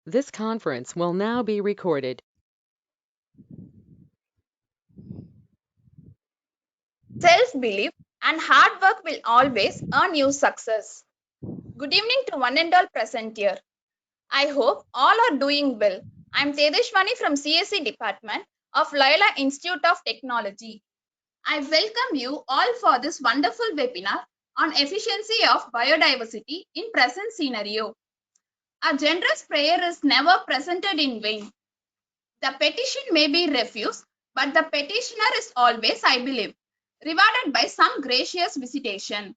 This conference will now be recorded. Self-belief and hard work will always earn you success. Good evening to one and all present here. I hope all are doing well. I'm Tedeshwani from CSE Department of Loyola Institute of Technology. I welcome you all for this wonderful webinar on efficiency of biodiversity in present scenario. A generous prayer is never presented in vain. The petition may be refused, but the petitioner is always, I believe, rewarded by some gracious visitation.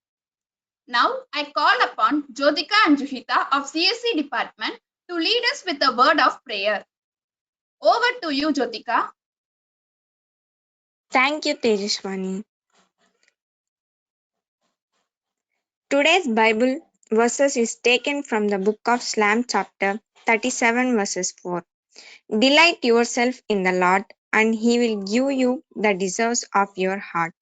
Now, I call upon Jyotika and Juhita of CSE department to lead us with a word of prayer. Over to you, Jyotika. Thank you, Tejaswani. Today's Bible verses is taken from the book of Psalm chapter 37 verses 4. Delight yourself in the Lord, and he will give you the desires of your heart.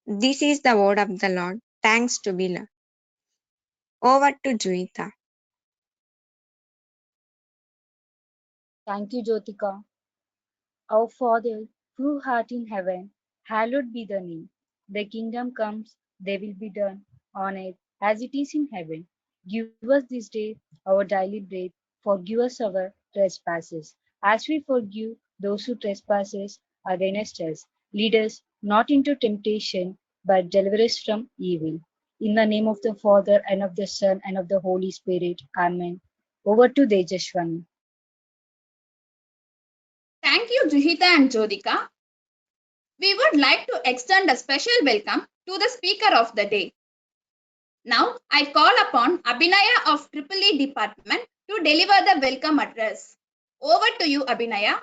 This is the word of the Lord. Thanks to be Lord. Over to Juita. Thank you, Jyotika. Our Father, who art in heaven, hallowed be thy name. Thy kingdom comes, thy will be done, on earth as it is in heaven. Give us this day our daily bread. Forgive us our trespasses, as we forgive those who trespass against us. Lead us not into temptation, but deliver us from evil. In the name of the Father, and of the Son, and of the Holy Spirit. Amen. Over to Tejaswani. Thank you, Juhita and Jyotika. We would like to extend a special welcome to the speaker of the day. Now, I call upon Abhinaya of EEE department to deliver the welcome address. Over to you, Abhinaya.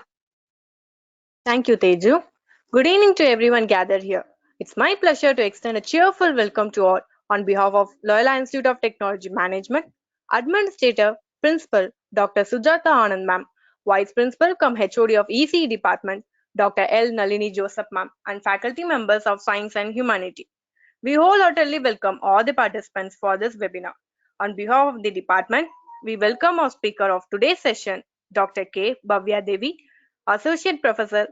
Thank you, Teju. Good evening to everyone gathered here. It's my pleasure to extend a cheerful welcome to all on behalf of Loyola Institute of Technology Management, Administrator, Principal, Dr. Sujata Anand Ma'am, Vice Principal cum HOD of ECE Department, Dr. L. Nalini Joseph Ma'am, and faculty members of Science and Humanity. We wholeheartedly welcome all the participants for this webinar. On behalf of the department, we welcome our speaker of today's session, Dr. K. Bhavya Devi, Associate Professor,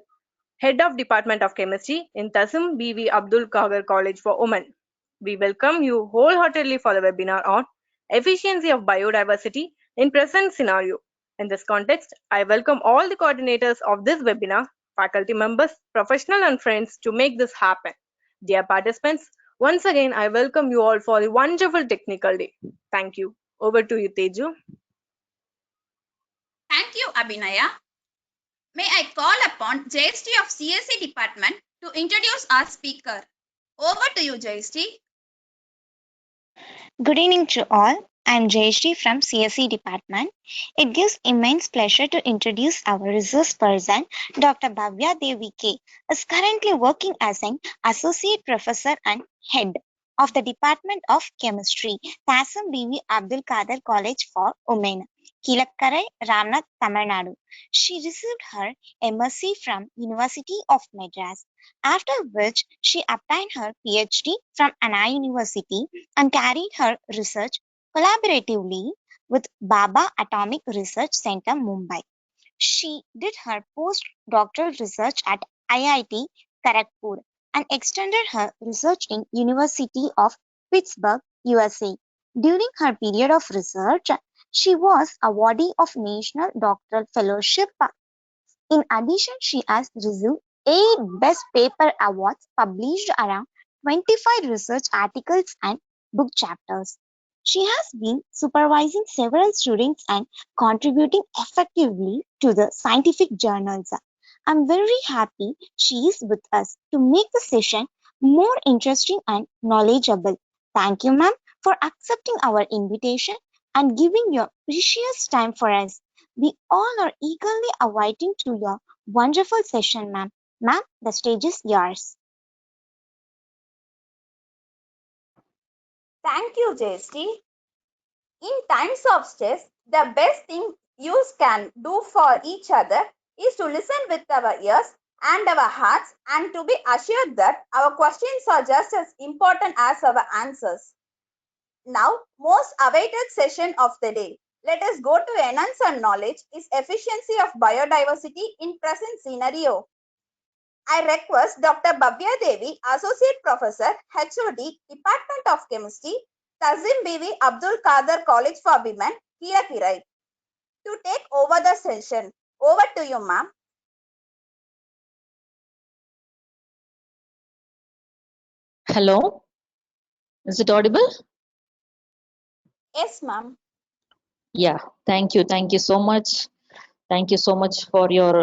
Head of Department of Chemistry in Tassim B.V. Abdul Qadir College for Women. We welcome you wholeheartedly for the webinar on efficiency of biodiversity in present scenario. In this context, I welcome all the coordinators of this webinar, faculty members, professionals and friends to make this happen. Dear participants, once again, I welcome you all for the wonderful technical day. Thank you. Over to you, Teju. Thank you, Abhinaya. May I call upon JST of CSE department to introduce our speaker. Over to you, JST. Good evening to all. I'm Jayashree from CSE department. It gives immense pleasure to introduce our resource person, Dr. Bhavya Devi K. is currently working as an associate professor and head of the Department of Chemistry, Tassim B.V. Abdul Qadir College for Women, Kilakkarai, Ramnath, Tamil Nadu. She received her MSc from University of Madras, after which she obtained her PhD from Anna University and carried her research collaboratively with Baba Atomic Research Center, Mumbai. She did her postdoctoral research at IIT Kharagpur and extended her research in University of Pittsburgh, USA. During her period of research, she was awardee of National Doctoral Fellowship. In addition, she has received 8 Best Paper Awards, published around 25 research articles and book chapters. She has been supervising several students and contributing effectively to the scientific journals. I'm very happy she is with us to make the session more interesting and knowledgeable. Thank you, ma'am, for accepting our invitation and giving your precious time for us. We all are eagerly awaiting to your wonderful session, ma'am. Ma'am, the stage is yours. Thank you, JST. In times of stress, the best thing you can do for each other is to listen with our ears and our hearts and to be assured that our questions are just as important as our answers. Now, most awaited session of the day. Let us go to enhance our knowledge is efficiency of biodiversity in present scenario. I request Dr. Bhavya Devi, Associate Professor, HOD, Department of Chemistry, Tazim Bibi Abdul Qadir College for Women, Kirakirai, to take over the session. Over to you, ma'am. Hello, is it audible? Yes, ma'am. Yeah, thank you. Thank you so much. Thank you so much for your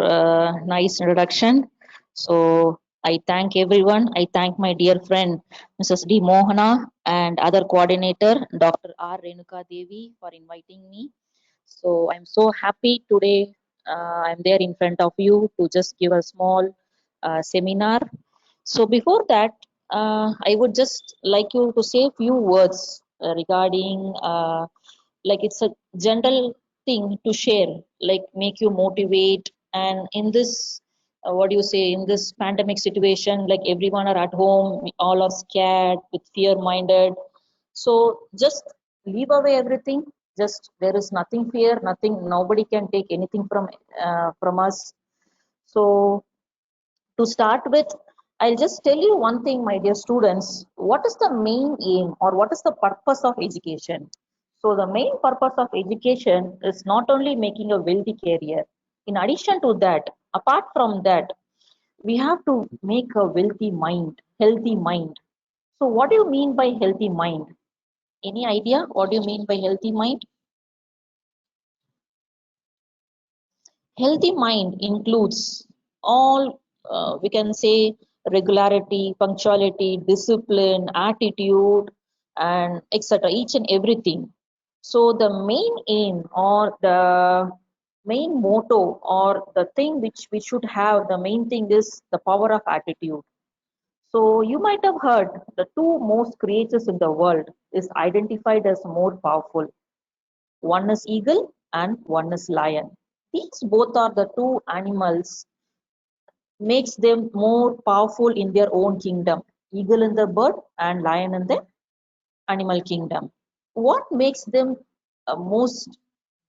nice introduction. So I thank everyone. I thank my dear friend, Mrs. D. Mohana, and other coordinator, Dr. R. Renuka Devi, for inviting me. So I'm so happy today. I'm there in front of you to just give a small seminar. So before that, I would just like you to say a few words regarding like it's a general thing to share, like make you motivate. And in this, what do you say, in this pandemic situation, like everyone are at home, we all are scared, with fear-minded. So just leave away everything. Just there is nothing fear, nothing. Nobody can take anything from us. So to start with, I'll just tell you one thing, my dear students. What is the main aim or what is the purpose of education? So, the main purpose of education is not only making a wealthy career. In addition to that, apart from that, we have to make a wealthy mind, healthy mind. So, what do you mean by healthy mind? Any idea what do you mean by healthy mind? Healthy mind includes all, we can say, regularity, punctuality, discipline, attitude, and etc. Each and everything. So the main aim or the main motto or the thing which we should have, the main thing is the power of attitude. So you might have heard the two most creatures in the world is identified as more powerful. One is eagle and one is lion. These both are the two animals makes them more powerful in their own kingdom. Eagle in the bird and lion in the animal kingdom. What makes them most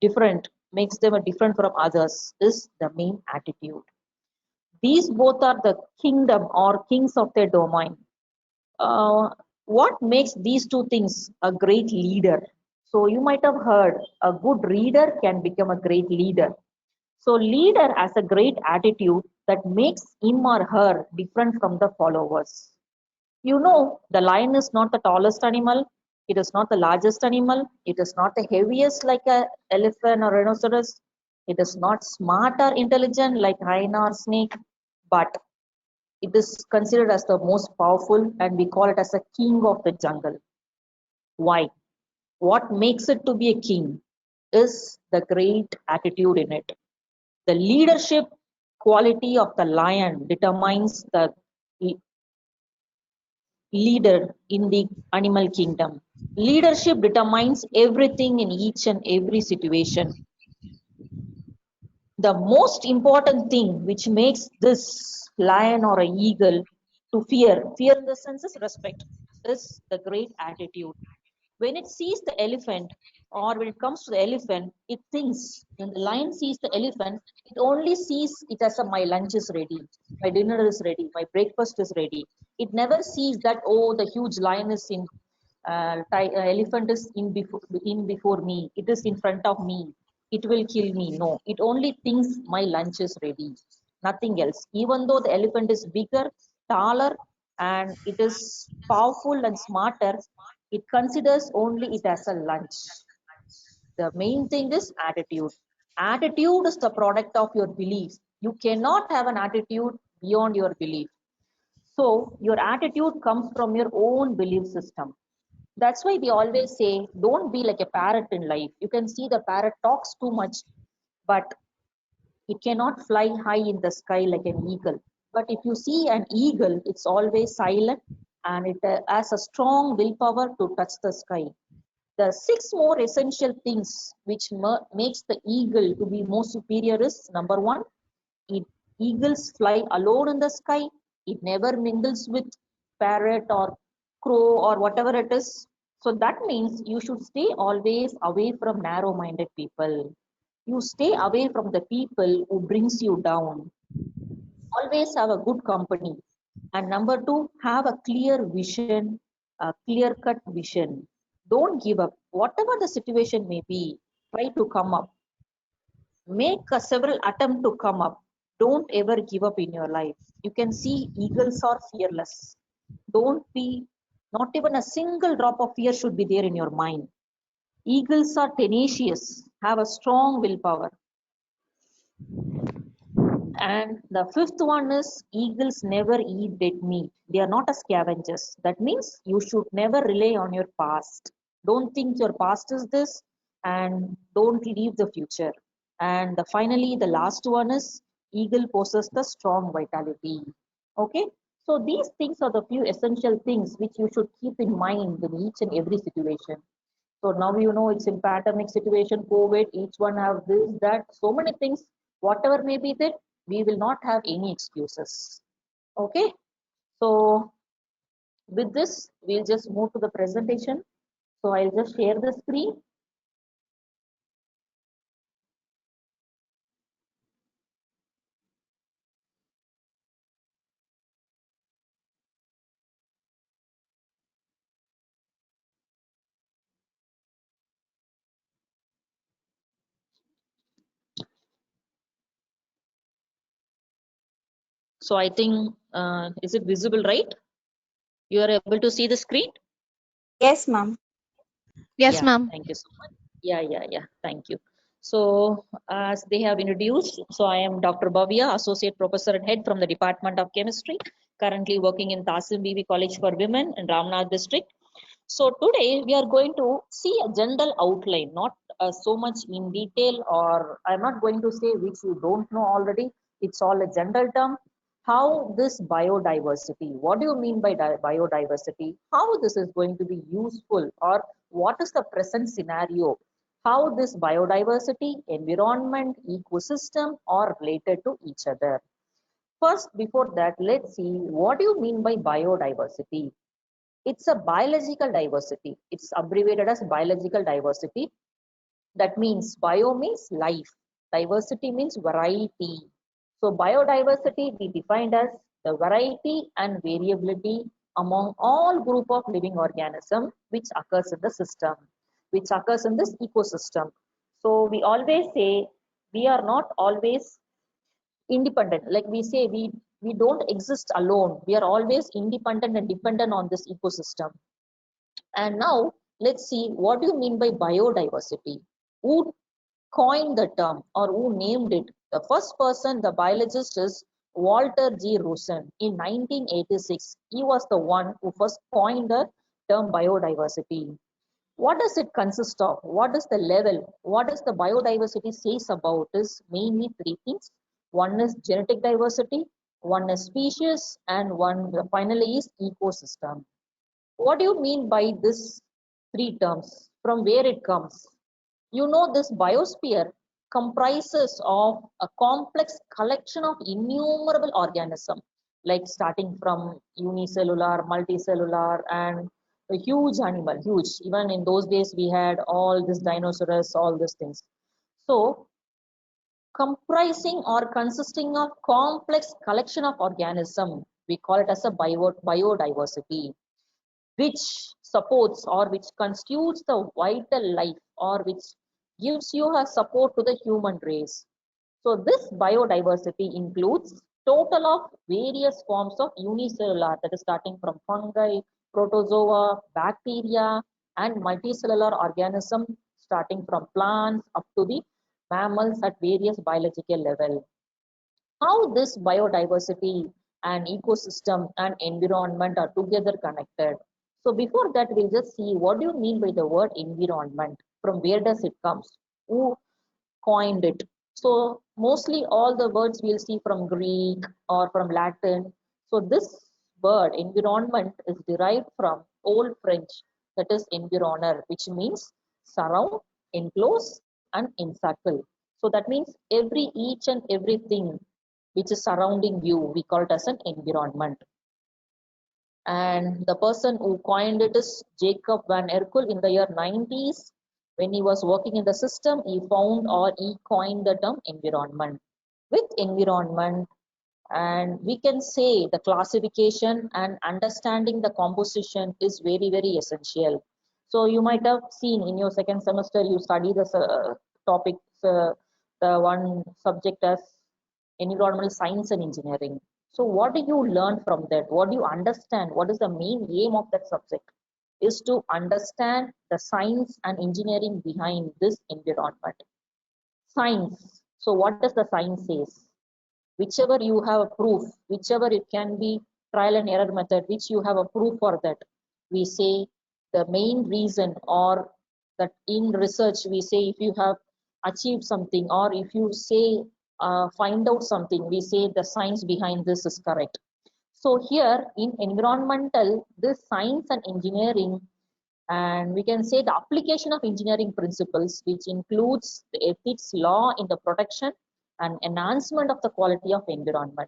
different, makes them a different from others is the main attitude. These both are the kingdom or kings of their domain. What makes these two things a great leader? So you might have heard a good reader can become a great leader. So leader has a great attitude that makes him or her different from the followers. You know, the lion is not the tallest animal. It is not the largest animal. It is not the heaviest like a elephant or rhinoceros. It is not smart or intelligent like hyena or snake. But it is considered as the most powerful, and we call it as a king of the jungle. Why? What makes it to be a king is the great attitude in it. The leadership quality of the lion determines the leader in the animal kingdom. Leadership determines everything in each and every situation. The most important thing which makes this lion or an eagle to fear in the sense is respect, is the great attitude. When it sees the elephant, or when it comes to the elephant, it thinks, when the lion sees the elephant, it only sees it as a, my lunch is ready, my dinner is ready, my breakfast is ready. It never sees that, oh, the huge lion is in, elephant is in before me, it is in front of me, it will kill me. No, it only thinks my lunch is ready, nothing else. Even though the elephant is bigger, taller, and it is powerful and smarter, it considers only it as a lunch. The main thing is attitude. Attitude is the product of your beliefs. You cannot have an attitude beyond your belief. So your attitude comes from your own belief system. That's why we always say, don't be like a parrot in life. You can see the parrot talks too much, but it cannot fly high in the sky like an eagle. But if you see an eagle, it's always silent, and it has a strong willpower to touch the sky. The six more essential things which makes the eagle to be more superior is: number one, it, eagles fly alone in the sky. It never mingles with parrot or crow or whatever it is. So that means you should stay always away from narrow-minded people. You stay away from the people who brings you down. Always have a good company. And number two, have a clear vision, a clear-cut vision. Don't give up. Whatever the situation may be, try to come up. Make a several attempt to come up. Don't ever give up in your life. You can see eagles are fearless. Don't be, not even a single drop of fear should be there in your mind. Eagles are tenacious, have a strong willpower. And the fifth one is eagles never eat dead meat. They are not a scavengers. That means you should never rely on your past. Don't think your past is this and don't leave the future. And finally, the last one is eagle possess the strong vitality. Okay. So these things are the few essential things which you should keep in mind in each and every situation. So now you know it's in pandemic situation, COVID, each one have this, that, so many things. Whatever may be that, we will not have any excuses. Okay. So with this, we'll just move to the presentation. So I'll just share the screen. So I think, is it visible, right? You are able to see the screen? Yes, ma'am. Yes, Yeah, ma'am. thank you so much. Yeah, thank you. So, as they have introduced, so I am Dr. Bhavya, Associate Professor and Head from the Department of Chemistry, currently working in Tasim Bibi College for Women in Ramnath District. So, today we are going to see a general outline, not so much in detail, or I'm not going to say which you don't know already. It's all a general term. How this biodiversity, what do you mean by biodiversity? How this is going to be useful, or what is the present scenario? How this biodiversity, environment, ecosystem are related to each other. First, before that, let's see what do you mean by biodiversity. It's a biological diversity. It's abbreviated as biological diversity. That means bio means life. Diversity means variety. So biodiversity we defined as the variety and variability among all group of living organism which occurs in the system, which occurs in this ecosystem. So we always say we are not always independent. Like we say we don't exist alone. We are always independent and dependent on this ecosystem. And now let's see what do you mean by biodiversity. Who coined the term or who named it? The first person, the biologist, is Walter G. Rosen in 1986. He was the one who first coined the term biodiversity. What does it consist of? What is the level? What does the biodiversity says about is mainly three things. One is genetic diversity, one is species, and one finally is ecosystem. What do you mean by this three terms? From where it comes? You know, this biosphere comprises of a complex collection of innumerable organisms, like starting from unicellular, multicellular, and a huge animal, huge. Even in those days, we had all this dinosaurs, all these things. So, comprising or consisting of complex collection of organisms, we call it as a biodiversity, which supports or which constitutes the vital life or which gives you a support to the human race. So this biodiversity includes total of various forms of unicellular, that is starting from fungi, protozoa, bacteria, and multicellular organism starting from plants up to the mammals at various biological level. How this biodiversity and ecosystem and environment are together connected. So before that, we'll just see what do you mean by the word environment? From where does it comes? Who coined it? So mostly all the words we'll see from Greek or from Latin. So this word environment is derived from Old French, that is environner, which means surround, enclose, and encircle. So that means each and everything which is surrounding you, we call it as an environment. And the person who coined it is Jacob van Erkel in the year 90s. When he was working in the system, he found or he coined the term environment. With environment, and we can say the classification and understanding the composition is very, very essential. So you might have seen in your second semester, you study the topics, the one subject as environmental science and engineering. So what do you learn from that? What do you understand? What is the main aim of that subject? Is to understand the science and engineering behind this environment. Science. So what does the science says? Whichever you have a proof, whichever it can be trial and error method, which you have a proof for that, we say the main reason, or that in research we say if you have achieved something, or if you say find out something, we say the science behind this is correct. So here in environmental, this science and engineering, and we can say the application of engineering principles, which includes the ethics law in the protection and enhancement of the quality of environment.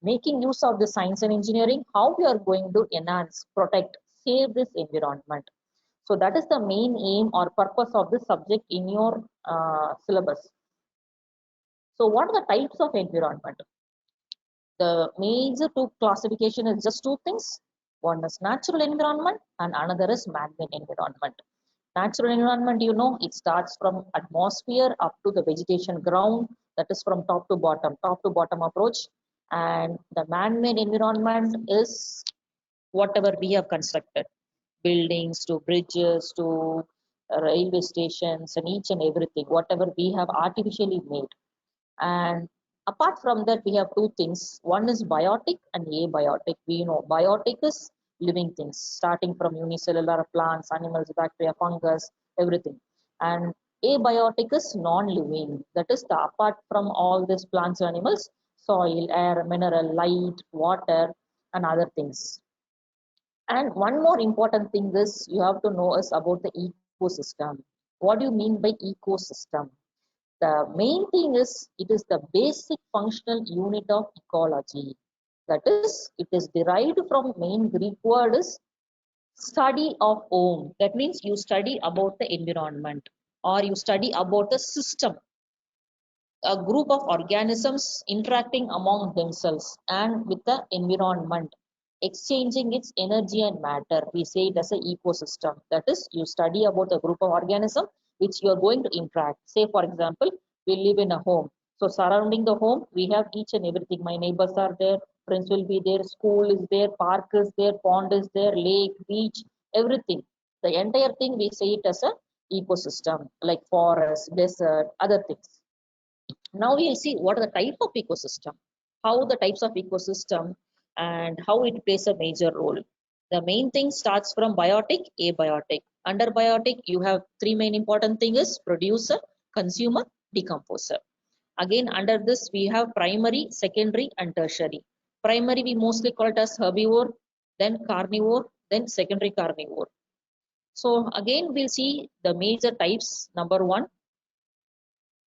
Making use of the science and engineering, how we are going to enhance, protect, save this environment. So that is the main aim or purpose of this subject in your syllabus. So what are the types of environment? The major two classification is just two things. One is natural environment and another is man-made environment. Natural environment, you know, it starts from atmosphere up to the vegetation ground, that is from top to bottom approach. And the man-made environment is whatever we have constructed, buildings to bridges to railway stations and each and everything, whatever we have artificially made. And apart from that, we have two things. One is biotic and abiotic. We know biotic is living things, starting from unicellular plants, animals, bacteria, fungus, everything. And abiotic is non-living. That is the apart from all these plants, animals, soil, air, mineral, light, water, and other things. And one more important thing is you have to know is about the ecosystem. What do you mean by ecosystem? The main thing is it is the basic functional unit of ecology. That is, it is derived from main Greek word is study of home. That means you study about the environment or you study about the system, a group of organisms interacting among themselves and with the environment, exchanging its energy and matter. We say it as an ecosystem. That is, you study about a group of organisms which you are going to interact. Say, for example, we live in a home. So surrounding the home, we have each and everything. My neighbors are there, friends will be there, school is there, park is there, pond is there, lake, beach, everything. The entire thing we say it as a ecosystem, like forest, desert, other things. Now we'll see what are the type of ecosystem, how the types of ecosystem and how it plays a major role. The main thing starts from biotic, abiotic. Under biotic, you have three main important things is producer, consumer, decomposer. Again, under this, we have primary, secondary, and tertiary. Primary, we mostly call it as herbivore, then carnivore, then secondary carnivore. So again, we'll see the major types. Number one,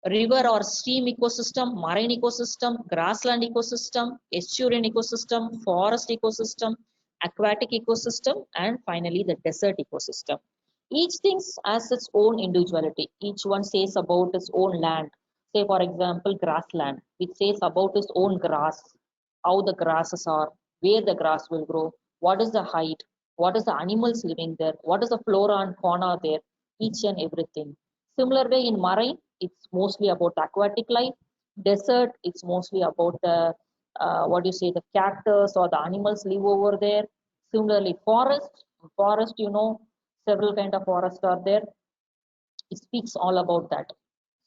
river or stream ecosystem, marine ecosystem, grassland ecosystem, estuarine ecosystem, forest ecosystem, aquatic ecosystem, and finally the desert ecosystem. Each thing has its own individuality. Each one says about its own land. Say, for example, grassland, which says about its own grass, how the grasses are, where the grass will grow, what is the height, what is the animals living there, what is the flora and fauna there, each and everything. Similar way in marine, it's mostly about aquatic life. Desert, it's mostly about the what do you say, the cactus or the animals live over there. Similarly, forest, you know, several kind of forests are there. It speaks all about that.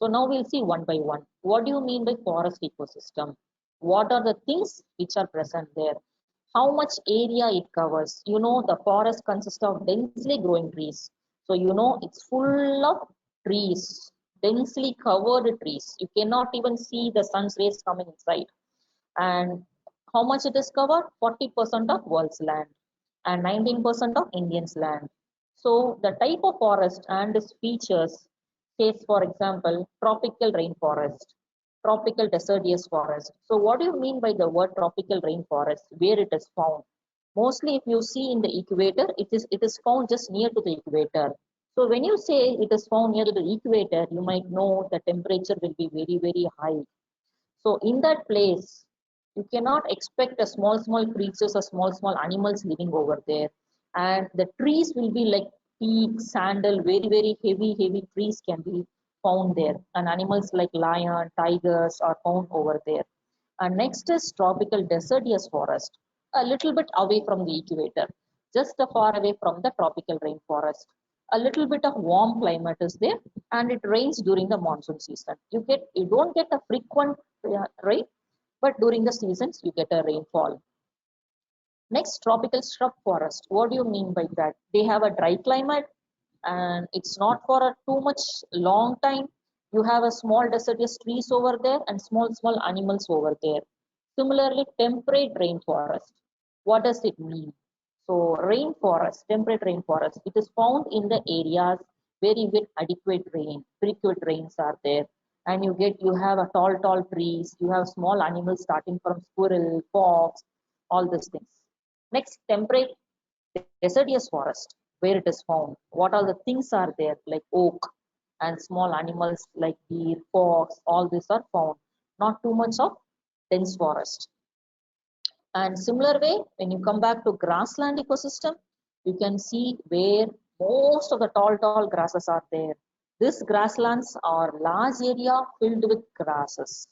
So now we'll see one by one. What do you mean by forest ecosystem? What are the things which are present there? How much area it covers? You know, the forest consists of densely growing trees. So you know it's full of trees, densely covered trees. You cannot even see the sun's rays coming inside. And how much it is covered? 40% of world's land and 19% of Indian's land. So the type of forest and its features says, for example, tropical rainforest, tropical deciduous forest. So what do you mean by the word tropical rainforest? Where it is found? Mostly if you see in the equator, it is found just near to the equator. So when you say it is found near to the equator, you might know the temperature will be very, very high. So in that place, you cannot expect a small creatures or small animals living over there. And the trees will be like teak, sandal, very, very heavy trees can be found there. And animals like lion, tigers are found over there. And next is tropical deciduous forest, a little bit away from the equator, just far away from the tropical rainforest. A little bit of warm climate is there, and it rains during the monsoon season. You don't get a frequent rain, but during the seasons you get a rainfall. Next, tropical shrub forest. What do you mean by that? They have a dry climate, and it's not for a too much long time. You have a small deciduous trees over there and small animals over there. Similarly, temperate rainforest. What does it mean? So rainforest, temperate rainforest, it is found in the areas where you get adequate rain, frequent rains are there, and you have a tall trees, you have small animals starting from squirrel, fox, all these things. Next, temperate deciduous forest, where it is found. What all the things are there, like oak and small animals like deer, fox, all these are found. Not too much of dense forest. And similar way, when you come back to grassland ecosystem, you can see where most of the tall grasses are there. These grasslands are large area filled with grasses,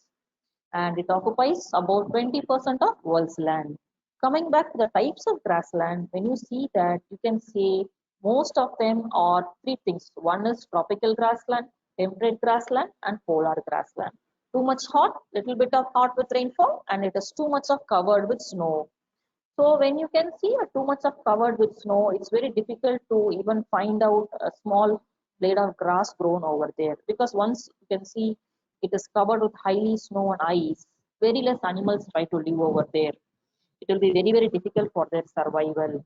and it occupies about 20% of world's land. Coming back to the types of grassland, when you see that, you can say most of them are three things. One is tropical grassland, temperate grassland, and polar grassland. Too much hot, little bit of hot with rainfall, and it is too much of covered with snow. So when you can see a too much of covered with snow, it's very difficult to even find out a small blade of grass grown over there, because once you can see it is covered with highly snow and ice, very less animals try to live over there. It will be very, very difficult for their survival.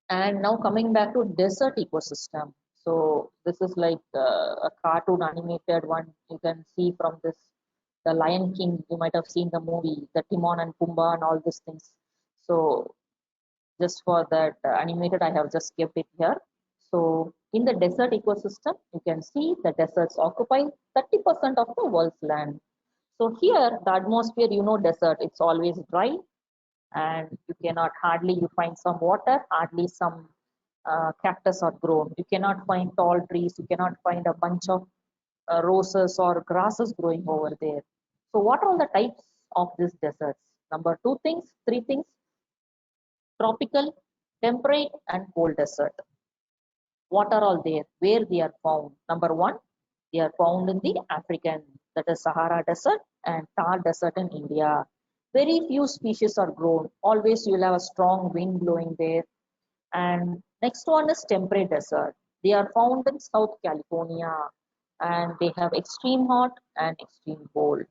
And now coming back to desert ecosystem. So this is like a cartoon animated one. You can see from this, the Lion King. You might have seen the movie, the Timon and Pumbaa and all these things. So just for that animated, I have just kept it here. So in the desert ecosystem, you can see the deserts occupy 30% of the world's land. So here, the atmosphere, desert, it's always dry, and you cannot hardly you find some water, hardly some cactus are grown. You cannot find tall trees, you cannot find a bunch of roses or grasses growing over there. So what are all the types of these deserts? Number two things, three things: tropical, temperate, and cold desert. What are all there? Where they are found? Number one, they are found in the African, that is Sahara desert, and Thar desert in India. Very few species are grown. Always you'll have a strong wind blowing there. And next one is temperate desert. They are found in South California, and they have extreme hot and extreme cold.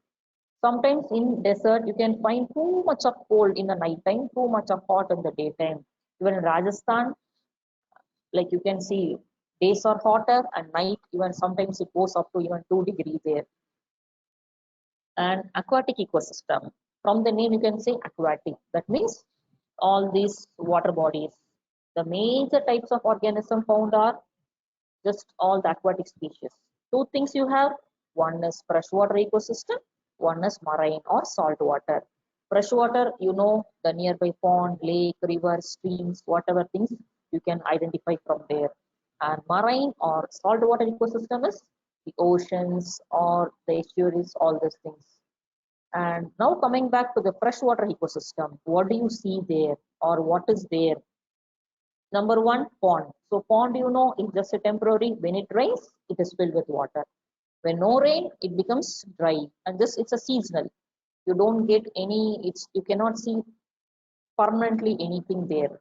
Sometimes in desert you can find too much of cold in the night time, too much of hot in the daytime. Even in Rajasthan, like you can see, days are hotter and night even sometimes it goes up to even 2 degrees there. And aquatic ecosystem, from the name you can say aquatic, that means all these water bodies. The major types of organism found are just all the aquatic species. Two things you have: one is freshwater ecosystem, one is marine or saltwater. Freshwater, the nearby pond, lake, river, streams, whatever things you can identify from there. And marine or saltwater ecosystem is the oceans or the estuaries, all these things. And now coming back to the freshwater ecosystem, what do you see there, or what is there? Number one, pond. So pond, is just a temporary. When it rains, it is filled with water. When no rain, it becomes dry, and this it's a seasonal. You don't get any. You cannot see permanently anything there.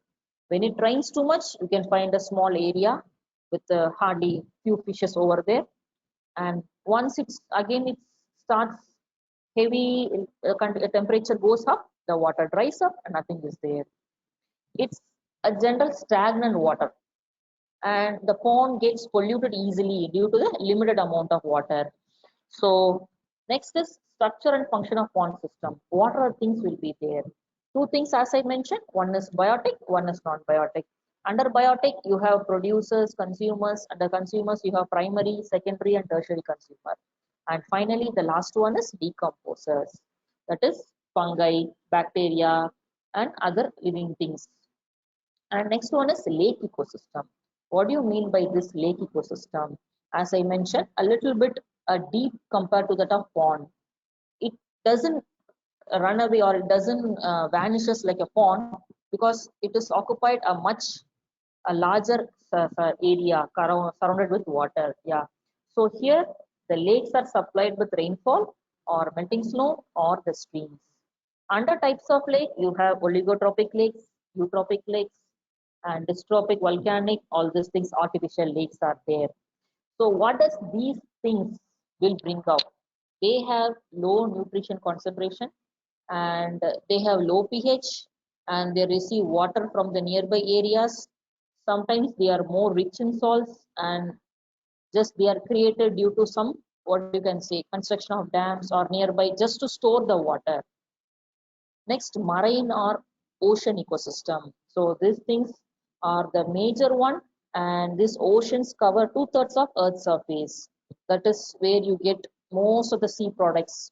When it rains too much, you can find a small area with hardly few fishes over there. And once it starts heavy, temperature goes up, the water dries up, and nothing is there. It's a general stagnant water, and the pond gets polluted easily due to the limited amount of water. So next is structure and function of pond system. What are things will be there? Two things as I mentioned, one is biotic, one is non-biotic. Under biotic, you have producers, consumers. Under consumers, you have primary, secondary, and tertiary consumer. And finally, the last one is decomposers. That is fungi, bacteria, and other living things. And next one is lake ecosystem. What do you mean by this lake ecosystem? As I mentioned, a little bit deep compared to that of pond. It doesn't run away or it doesn't vanishes like a pond because it is occupied a larger area surrounded with water. Yeah. So here the lakes are supplied with rainfall or melting snow or the streams. Under types of lake, you have oligotrophic lakes, eutrophic lakes, and dystrophic volcanic. All these things, artificial lakes are there. So what does these things will bring out? They have low nutrition concentration and they have low pH and they receive water from the nearby areas. Sometimes they are more rich in salts and just they are created due to some what you can say construction of dams or nearby just to store the water. Next, marine or ocean ecosystem. So these things are the major one, and these oceans cover two-thirds of Earth's surface. That is where you get most of the sea products.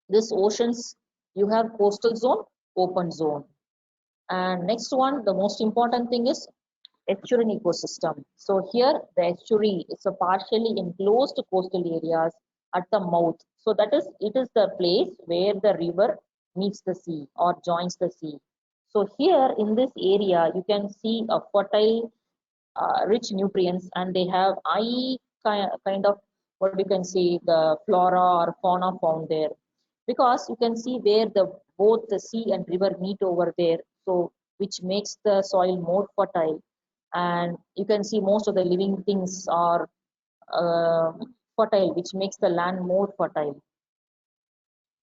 These oceans, you have coastal zone, open zone. And next one, the most important thing is estuarine ecosystem. So here the estuary is a partially enclosed coastal areas at the mouth. So that is it is the place where the river meets the sea or joins the sea. So here in this area you can see a fertile rich nutrients and they have high kind of what you can see the flora or fauna found there because you can see where the both the sea and river meet over there, so which makes the soil more fertile and you can see most of the living things are uh, fertile, which makes the land more fertile.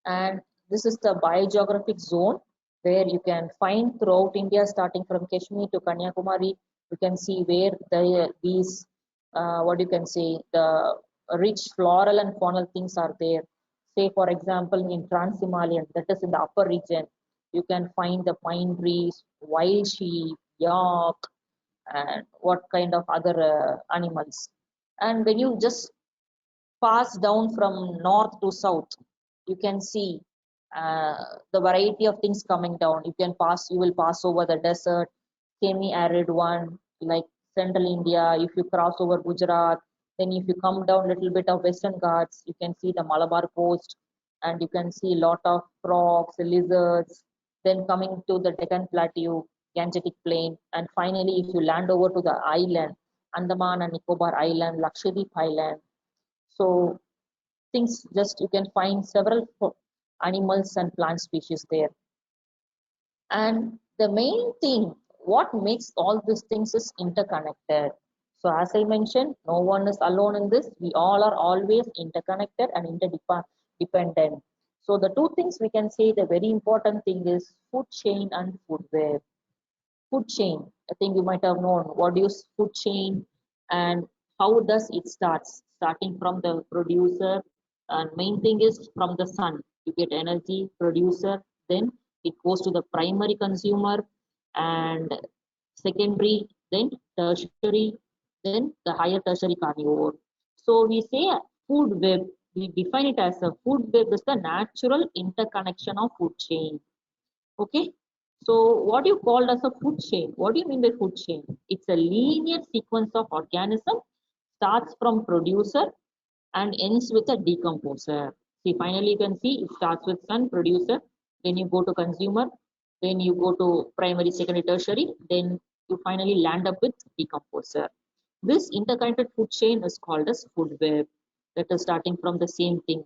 And this is the biogeographic zone where you can find throughout India, starting from Kashmir to Kanyakumari. You can see where these what you can say the rich floral and faunal things are there. Say for example in Trans-Himalayan, that is in the upper region, you can find the pine trees, wild sheep, yak, and what kind of other animals. And when you just pass down from north to south, you can see the variety of things coming down. You will pass over the desert, semi-arid one, like central India. If you cross over Gujarat, then if you come down a little bit of Western Ghats, you can see the Malabar coast, and you can see a lot of frogs, lizards. Then coming to the Deccan Plateau, Gangetic Plain, and finally, if you land over to the island, Andaman and Nicobar Island, Lakshadweep Island. So things just you can find several animals and plant species there. And the main thing, what makes all these things is interconnected. So as I mentioned, no one is alone in this. We all are always interconnected and interdependent. So the two things we can say the very important thing is food chain and food web. Food chain, I think you might have known what is food chain and how does it starts, starting from the producer. And main thing is from the sun you get energy producer, then it goes to the primary consumer and secondary, then tertiary, then the higher tertiary carnivore. So we say food web, we define it as a food web is the natural interconnection of food chain. Okay. So what you called as a food chain? What do you mean by food chain? It's a linear sequence of organism, starts from producer and ends with a decomposer. See, finally you can see it starts with sun producer, then you go to consumer, then you go to primary, secondary, tertiary, then you finally land up with decomposer. This interconnected food chain is called as food web. That is starting from the same thing,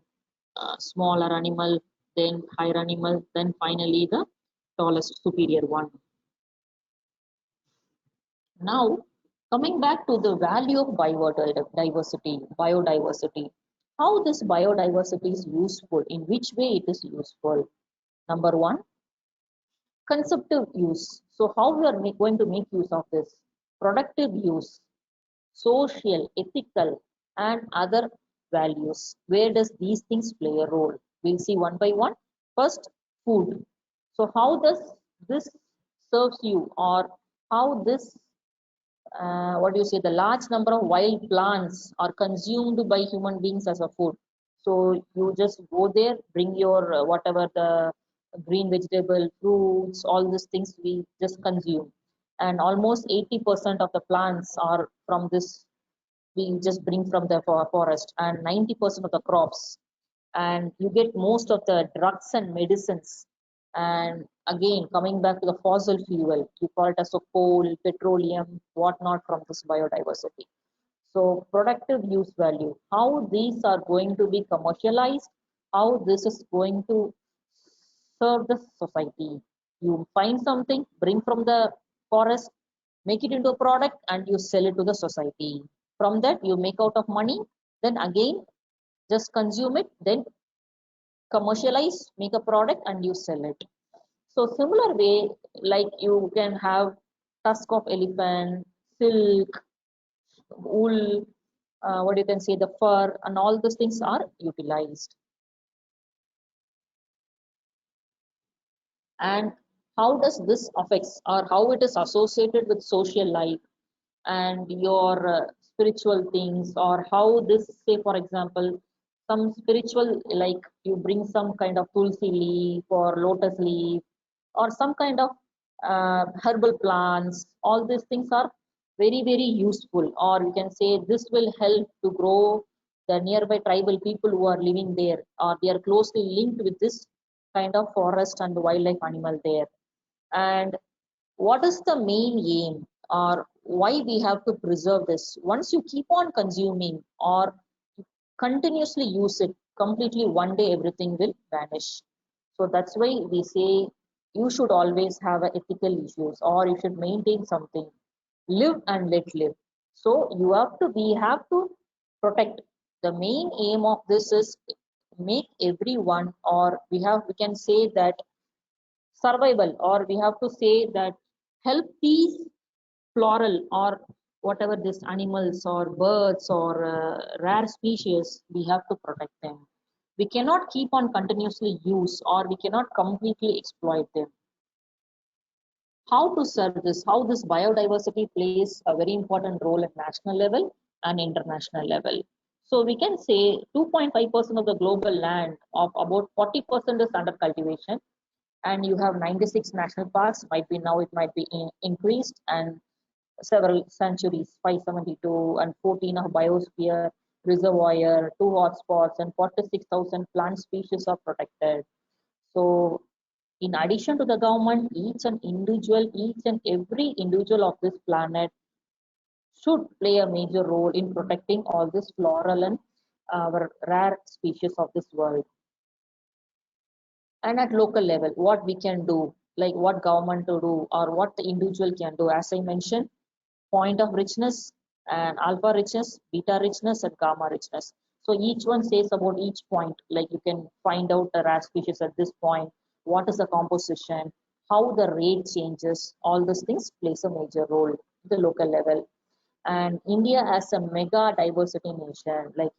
smaller animal, then higher animal, then finally the tallest superior one. Now, coming back to the value of biodiversity, how this biodiversity is useful, in which way it is useful. Number one, conceptive use. So how we are going to make use of this? Productive use, social, ethical, and other values. Where does these things play a role? We'll see one by one. First, food. So how does this serves you, or how this what do you say, the large number of wild plants are consumed by human beings as a food. So you just go there, bring your whatever the green vegetable, fruits, all these things we just consume. And almost 80% of the plants are from this, we just bring from the forest, and 90% of the crops. And you get most of the drugs and medicines. And again, coming back to the fossil fuel, you call it as a coal, petroleum, whatnot, from this biodiversity. So productive use value, how these are going to be commercialized, how this is going to serve the society. You find something, bring from the forest, make it into a product, and you sell it to the society. From that, you make out of money, then again, just consume it, then commercialize, make a product, and you sell it. So similar way, like you can have tusk of elephant, silk, wool, what you can say, the fur, and all those things are utilized. And how does this affects, or how it is associated with social life and your spiritual things, or how this, say for example, some spiritual, like you bring some kind of tulsi leaf or lotus leaf, or some kind of herbal plants. All these things are very very useful, or you can say this will help to grow the nearby tribal people who are living there, or they are closely linked with this kind of forest and wildlife animal there. And what is the main aim, or why we have to preserve this? Once you keep on consuming or continuously use it, completely one day everything will vanish. So that's why we say you should always have a ethical issues, or you should maintain something. Live and let live. So you have to, we have to protect. The main aim of this is make everyone, or we can say that survival, or we have to say that help these floral, or whatever these animals or birds or rare species, we have to protect them. We cannot keep on continuously use, or we cannot completely exploit them. How to serve this, how this biodiversity plays a very important role at national level and international level. So we can say 2.5% of the global land of about 40% is under cultivation, and you have 96 national parks, might be now it might be increased, and several sanctuaries, 572, and 14 of biosphere reservoir, 2 hotspots, and 46,000 plant species are protected. So in addition to the government, each and every individual of this planet should play a major role in protecting all this floral and rare species of this world. And at local level, what we can do, like what government to do, or what the individual can do, as I mentioned, point of richness and alpha richness, beta richness, and gamma richness. So each one says about each point, like you can find out the rare species at this point, what is the composition, how the rate changes, all those things plays a major role at the local level. And India as a mega diversity nation, like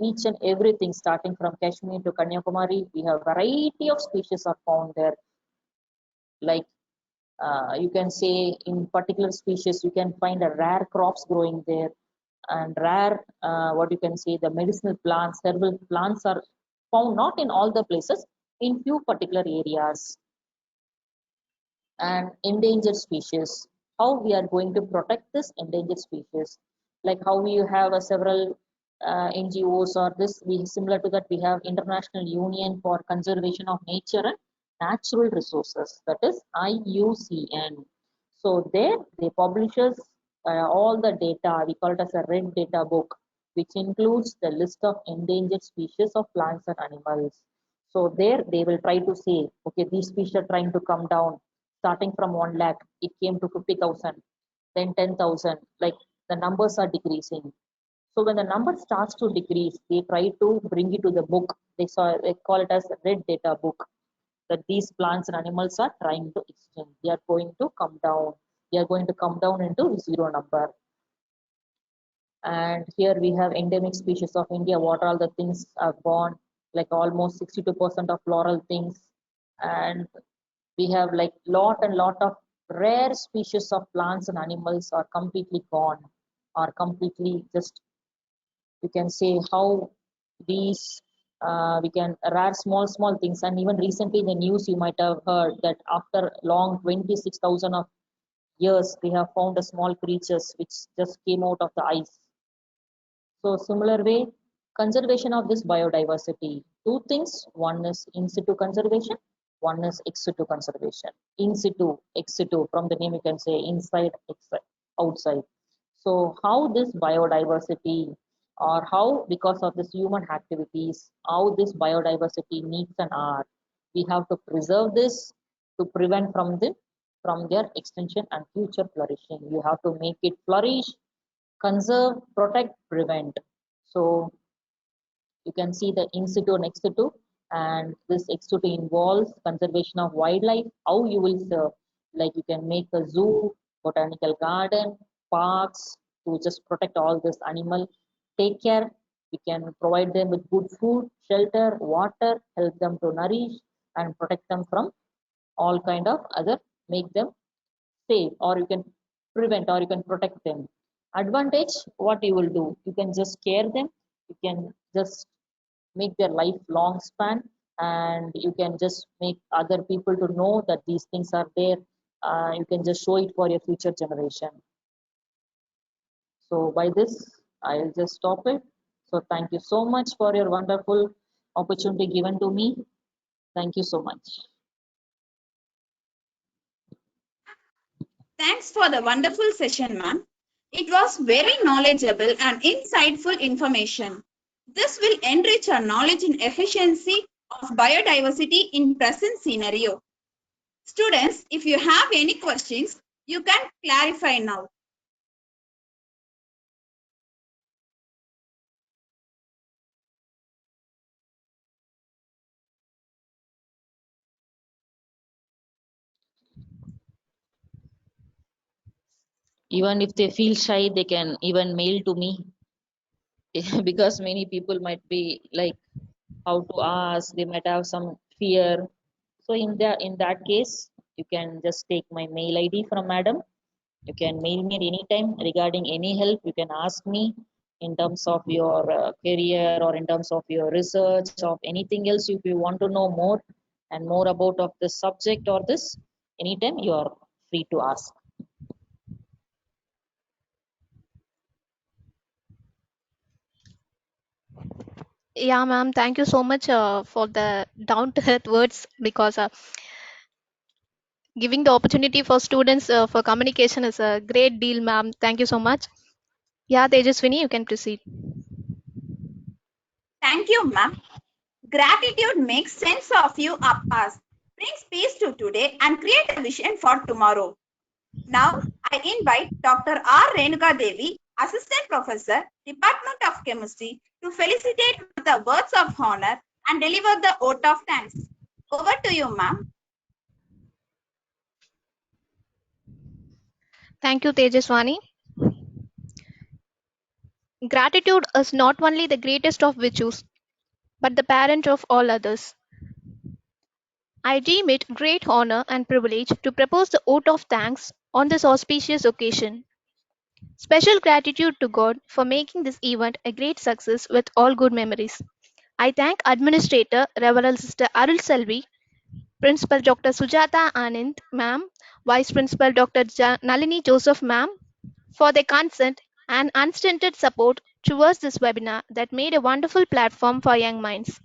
each and everything starting from Kashmir to Kanyakumari, we have variety of species are found there. Like you can say in particular species you can find a rare crops growing there, and rare what you can say, the medicinal plants, herbal plants are found not in all the places, in few particular areas. And endangered species, how we are going to protect this endangered species, like how we have several NGOs, or this we similar to that we have International Union for Conservation of Nature and Natural Resources, that is IUCN. So there they publishes all the data, we call it as a red data book, which includes the list of endangered species of plants and animals. So there they will try to say, okay, these species are trying to come down, starting from 1 lakh, it came to 50,000, then 10,000, like the numbers are decreasing. So when the number starts to decrease, they try to bring it to the book. They call it as a red data book, that these plants and animals are trying to extinct. They are going to come down. They are going to come down into zero number. And here we have endemic species of India. What all the things are born, like almost 62% of floral things, and we have like lot and lot of rare species of plants and animals are completely gone, or completely just, you can say how these we can rare small things. And even recently in the news you might have heard that after long 26,000 of years they have found a small creatures which just came out of the ice. So similar way, conservation of this biodiversity. Two things. One is in situ conservation. One is ex situ conservation. In situ, ex situ. From the name you can say inside, outside. So how this biodiversity, or how because of this human activities, how this biodiversity needs an art. We have to preserve this to prevent from their extinction and future flourishing. You have to make it flourish, conserve, protect, prevent. So you can see the in situ and ex situ, and this ex situ involves conservation of wildlife, how you will serve. Like you can make a zoo, botanical garden, parks to just protect all this animal, take care. We can provide them with good food, shelter, water, help them to nourish and protect them from all kind of other, make them save, or you can prevent, or you can protect them. Advantage, what you will do, you can just care them, you can just make their life long span, and you can just make other people to know that these things are there. You can just show it for your future generation. So by this I'll just stop it. So thank you so much for your wonderful opportunity given to me. Thank you so much. Thanks for the wonderful session, ma'am. It was very knowledgeable and insightful information. This will enrich our knowledge in efficiency of biodiversity in present scenario. Students, if you have any questions, you can clarify now. Even if they feel shy, they can even mail to me. Because many people might be like how to ask, they might have some fear. So in that case, you can just take my mail ID from madam. You can mail me at any time regarding any help. You can ask me in terms of your career, or in terms of your research, of anything else. If you want to know more and more about of this subject or this, anytime you are free to ask. Yeah, ma'am. Thank you so much for the down to earth words, because giving the opportunity for students for communication is a great deal, ma'am. Thank you so much. Yeah, Tejaswini, you can proceed. Thank you, ma'am. Gratitude makes sense of you up past, brings peace to today and create a vision for tomorrow. Now, I invite Dr. R. Renuka Devi, Assistant Professor, Department of Chemistry, to felicitate with the words of honor and deliver the vote of thanks. Over to you, ma'am. Thank you, Tejaswani. Gratitude is not only the greatest of virtues, but the parent of all others. I deem it great honor and privilege to propose the vote of thanks on this auspicious occasion. Special gratitude to God for making this event a great success with all good memories. I thank Administrator Reverend Sister Arul Selvi, Principal Dr. Sujata Anand, ma'am, Vice Principal Dr. Nalini Joseph, ma'am, for their consent and unstinted support towards this webinar that made a wonderful platform for young minds.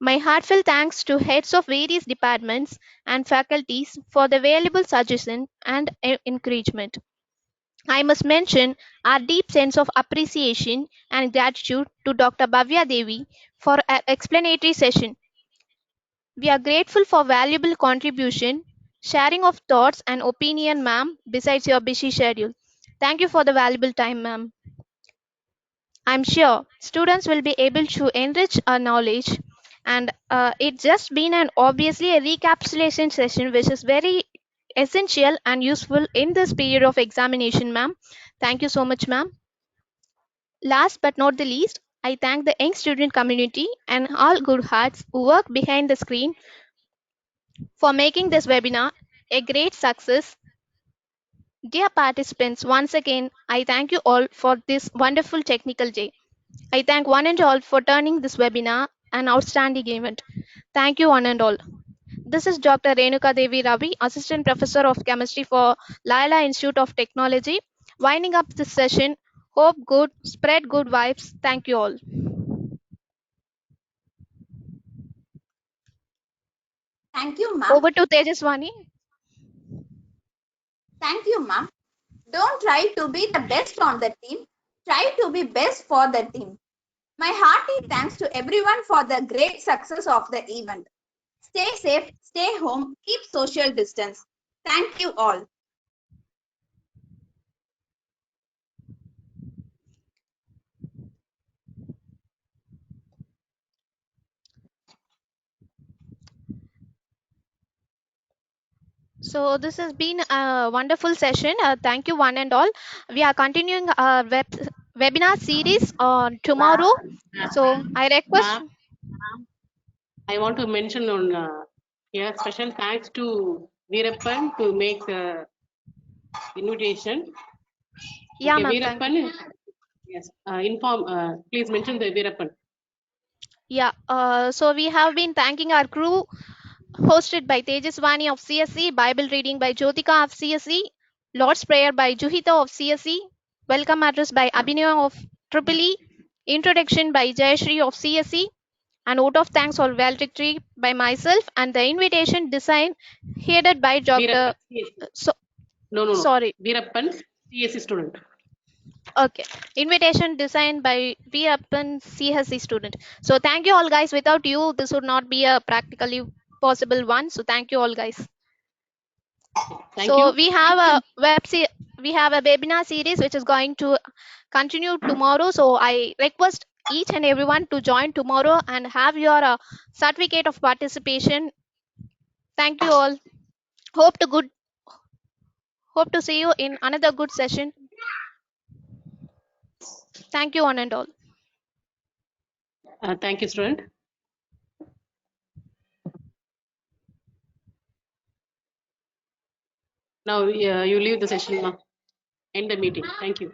My heartfelt thanks to heads of various departments and faculties for the valuable suggestion and encouragement. I must mention our deep sense of appreciation and gratitude to Dr. Bhavya Devi for her explanatory session. We are grateful for valuable contribution, sharing of thoughts and opinion, ma'am, besides your busy schedule. Thank you for the valuable time, ma'am. I'm sure students will be able to enrich our knowledge, and it's just been an obviously a recapitulation session which is very essential and useful in this period of examination, ma'am. Thank you so much, ma'am. Last but not the least, I thank the young student community and all good hearts who work behind the screen for making this webinar a great success. Dear participants, once again, I thank you all for this wonderful technical day. I thank one and all for turning this webinar an outstanding event. Thank you one and all. This is Dr. Renuka Devi Ravi, Assistant Professor of Chemistry for Laila Institute of Technology. Winding up this session, hope good, spread good vibes. Thank you all. Thank you, ma'am. Over to Tejaswani. Thank you, ma'am. Don't try to be the best on the team. Try to be best for the team. My hearty thanks to everyone for the great success of the event. Stay safe, stay home, keep social distance. Thank you all. So this has been a wonderful session. Thank you one and all. We are continuing our webinar series on tomorrow. So I request. Ma'am, I want to mention on here special thanks to Veerappan to make the invitation. Yeah, Okay, ma'am. Thank you. Veerappan, yes, please mention the Veerappan. Yeah. So we have been thanking our crew, hosted by Tejaswani of CSE, Bible reading by Jyotika of CSE, Lord's Prayer by Juhita of CSE, Welcome Address by Abhinaya of Triple E, Introduction by Jayashri of CSE, and vote of thanks or valedictory by myself, and the invitation design headed by Dr. Veerappan, yes. So, No. sorry. Veerappan, CSE student. Okay. Invitation designed by Veerappan CSE student. So thank you all guys. Without you, this would not be a practically possible one. So thank you all guys. Thank you. We have a webinar series which is going to continue tomorrow. So I request each and everyone to join tomorrow and have your certificate of participation. Thank you all. Hope to see you in another good session. Thank you one and all. Thank you, student. Now you leave the session, ma'am. End the meeting. Thank you.